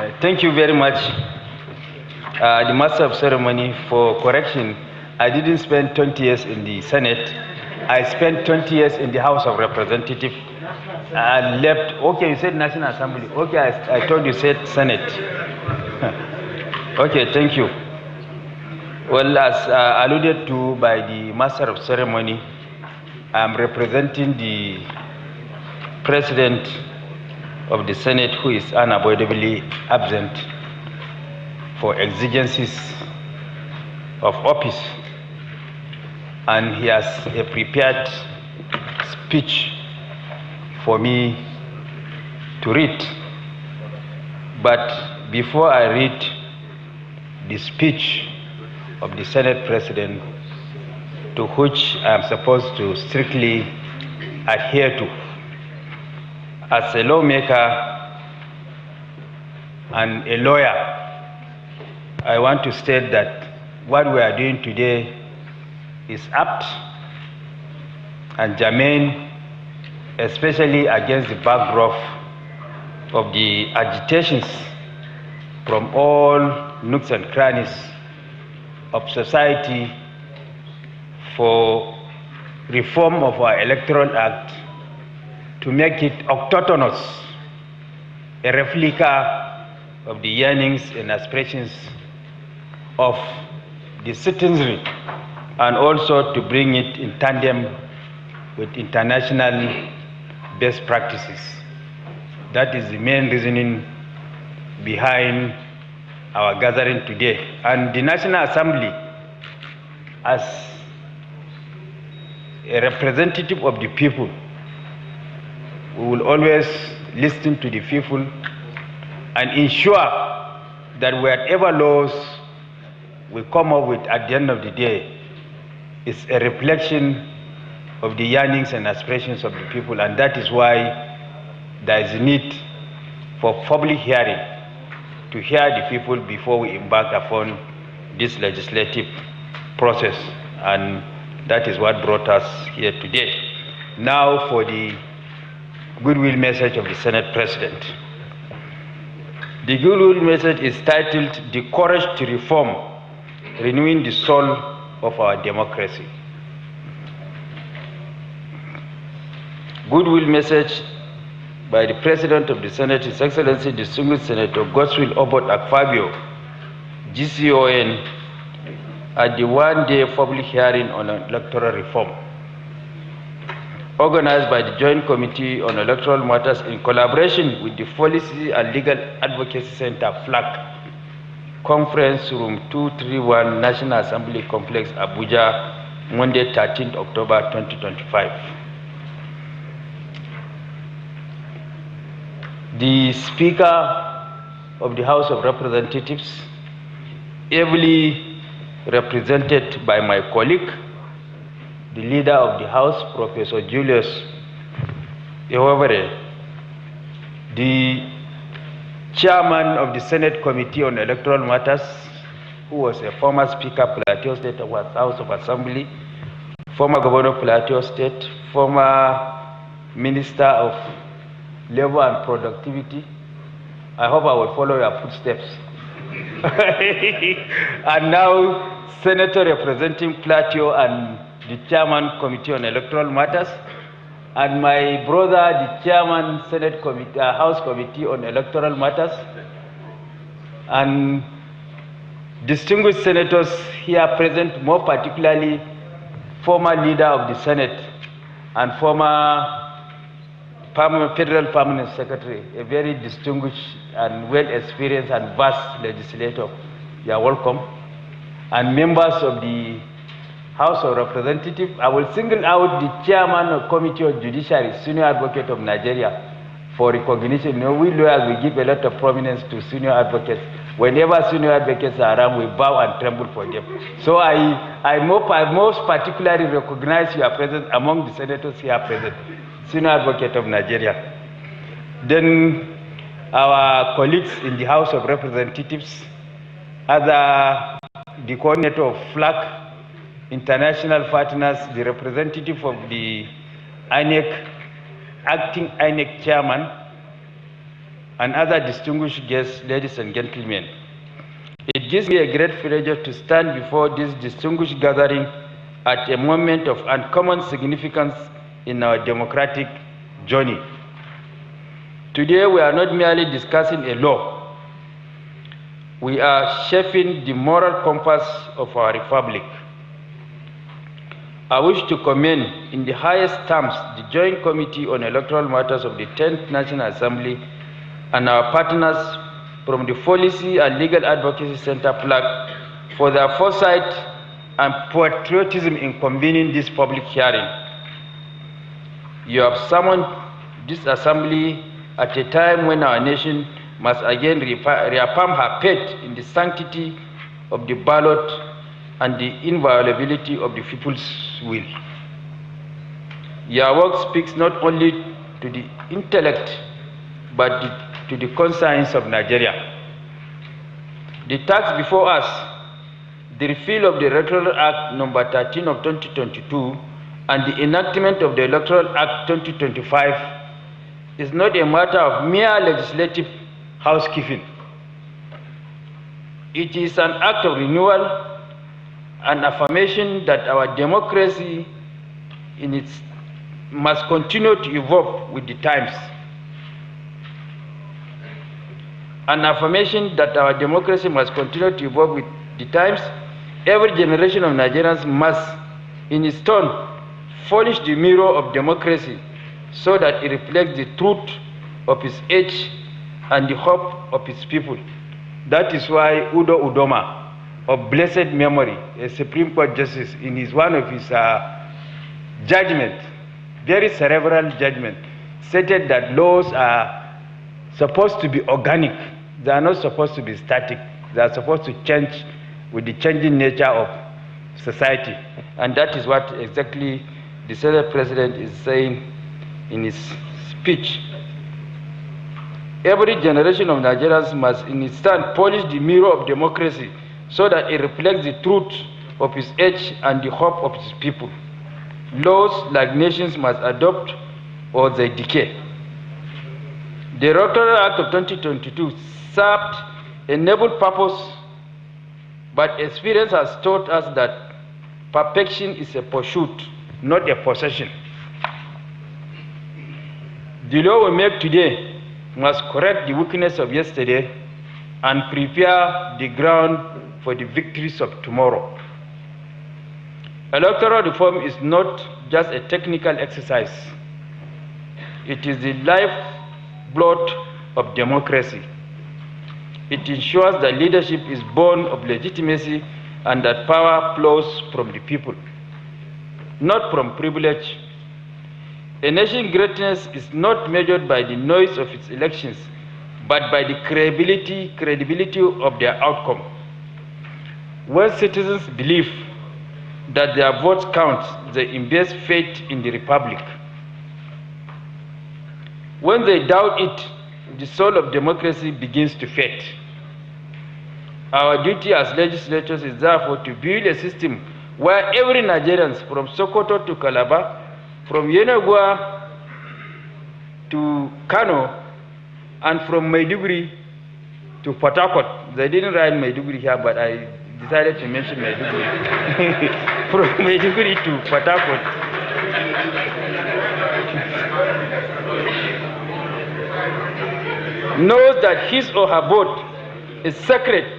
Thank you very much, the Master of Ceremony, for correction. I didn't spend 20 years in the Senate. I spent 20 years in the House of Representatives. I left. Okay, you said National Assembly. Okay, I told you said Senate. Okay, thank you. Well, as alluded to by the Master of Ceremony, I'm representing the President of the Senate, who is unavoidably absent for exigencies of office, and he has a prepared speech for me to read. But before I read the speech of the Senate President, to which I am supposed to strictly adhere to, as a lawmaker and a lawyer, I want to state that what we are doing today is apt and germane, especially against the backdrop of the agitations from all nooks and crannies of society for reform of our Electoral Act to make it autochthonous, a replica of the yearnings and aspirations of the citizenry, and also to bring it in tandem with international best practices. That is the main reasoning behind our gathering today. And the National Assembly, as a representative of the people, we will always listen to the people and ensure that whatever laws we come up with at the end of the day is a reflection of the yearnings and aspirations of the people, and that is why there is a need for public hearing to hear the people before we embark upon this legislative process, and that is what brought us here today. Now for the goodwill message of the Senate President. The goodwill message is titled, "The Courage to Reform, Renewing the Soul of Our Democracy." Goodwill message by the President of the Senate, His Excellency Distinguished Senator Godswill Obot Akpabio, GCON, at the one-day public hearing on electoral reform, organized by the Joint Committee on Electoral Matters in collaboration with the Policy and Legal Advocacy Center, FLAC, Conference Room 231, National Assembly Complex, Abuja, Monday, 13th October 2025. The Speaker of the House of Representatives, ably represented by my colleague, the Leader of the House, Professor Julius Ewavere, the Chairman of the Senate Committee on Electoral Matters, who was a former Speaker of Plateau State House of Assembly, former Governor of Plateau State, former Minister of Labor and Productivity. I hope I will follow your footsteps. And now, Senator representing Plateau and the Chairman Committee on Electoral Matters, and my brother, the Chairman Senate Committee, House Committee on Electoral Matters, and distinguished senators here present, more particularly former leader of the Senate and former Federal Permanent Secretary, a very distinguished and well-experienced and vast legislator. You are welcome. And members of the House of Representatives, I will single out the Chairman of Committee on Judiciary, Senior Advocate of Nigeria, for recognition. You know, we lawyers, we give a lot of prominence to senior advocates. Whenever senior advocates are around, we bow and tremble for them. So I most particularly recognize your presence among the senators here present, Senior Advocate of Nigeria. Then our colleagues in the House of Representatives, the coordinator of FLAC, international partners, the representative of the INEC, acting INEC chairman, and other distinguished guests, ladies and gentlemen. It gives me a great pleasure to stand before this distinguished gathering at a moment of uncommon significance in our democratic journey. Today, we are not merely discussing a law. We are shaping the moral compass of our republic. I wish to commend in the highest terms the Joint Committee on Electoral Matters of the 10th National Assembly and our partners from the Policy and Legal Advocacy Center PLAG for their foresight and patriotism in convening this public hearing. You have summoned this assembly at a time when our nation must again reaffirm her faith in the sanctity of the ballot and the inviolability of the people's will. Your work speaks not only to the intellect, but to the conscience of Nigeria. The task before us, the repeal of the Electoral Act number 13 of 2022 and the enactment of the Electoral Act 2025 is not a matter of mere legislative housekeeping. It is an act of renewal, an affirmation that our democracy must continue to evolve with the times. An affirmation that our democracy must continue to evolve with the times. Every generation of Nigerians must, in its turn, polish the mirror of democracy so that it reflects the truth of its age and the hope of its people. That is why Udo Udoma, of blessed memory, a Supreme Court justice, in one of his judgment, very cerebral judgment, stated that laws are supposed to be organic. They are not supposed to be static. They are supposed to change with the changing nature of society. And that is what exactly the Senate President is saying in his speech. Every generation of Nigerians must in its turn polish the mirror of democracy so that it reflects the truth of its age and the hope of its people. Laws like nations must adopt or they decay. The Electoral Act of 2022 served a noble purpose, but experience has taught us that perfection is a pursuit, not a possession. The law we make today must correct the weakness of yesterday and prepare the ground for the victories of tomorrow. Electoral reform is not just a technical exercise. It is the lifeblood of democracy. It ensures that leadership is born of legitimacy and that power flows from the people, not from privilege. A nation's greatness is not measured by the noise of its elections, but by the credibility of their outcome. When citizens believe that their votes count, they invest faith in the republic. When they doubt it, the soul of democracy begins to fade. Our duty as legislators is therefore to build a system where every Nigerian, from Sokoto to Calabar, from Yenagoa to Kano, and from Maiduguri to Port Harcourt. They didn't write Maiduguri here, but I decided to mention Maiduguri. From Maiduguri to Port Harcourt. Knows that his or her vote is sacred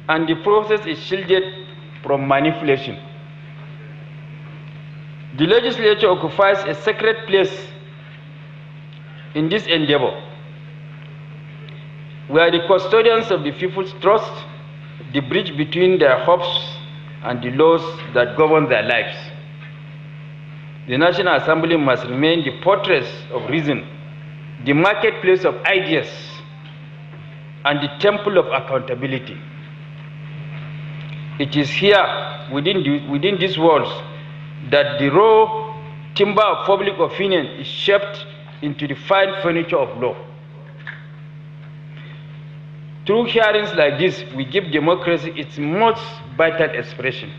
and the process is shielded from manipulation. The legislature occupies a sacred place in this endeavor. We are the custodians of the people's trust, the bridge between their hopes and the laws that govern their lives. The National Assembly must remain the fortress of reason, the marketplace of ideas, and the temple of accountability. It is here, within these walls, that the raw timber of public opinion is shaped into the fine furniture of law. Through hearings like this, we give democracy its most vital expression.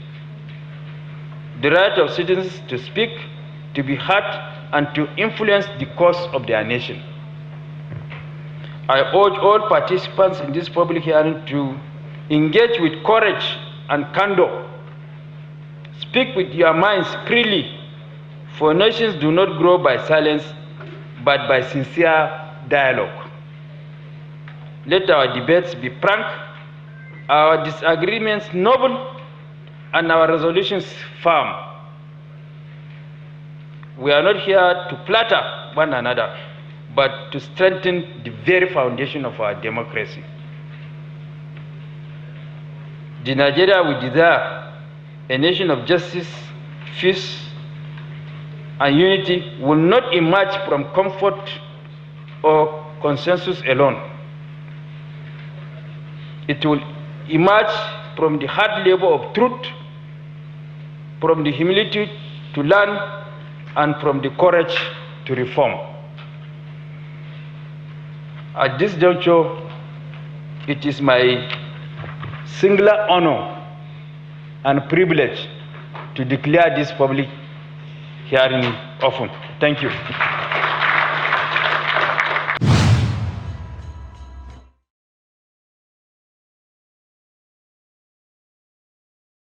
The right of citizens to speak, to be heard, and to influence the course of their nation. I urge all participants in this public hearing to engage with courage and candor. Speak with your minds freely, for nations do not grow by silence, but by sincere dialogue. Let our debates be frank, our disagreements noble, and our resolutions firm. We are not here to flatter one another, but to strengthen the very foundation of our democracy. The Nigeria we desire, a nation of justice, peace, and unity, will not emerge from comfort or consensus alone. It will emerge from the hard labor of truth, from the humility to learn, and from the courage to reform. At this juncture, it is my singular honor and privilege to declare this public hearing open. Thank you.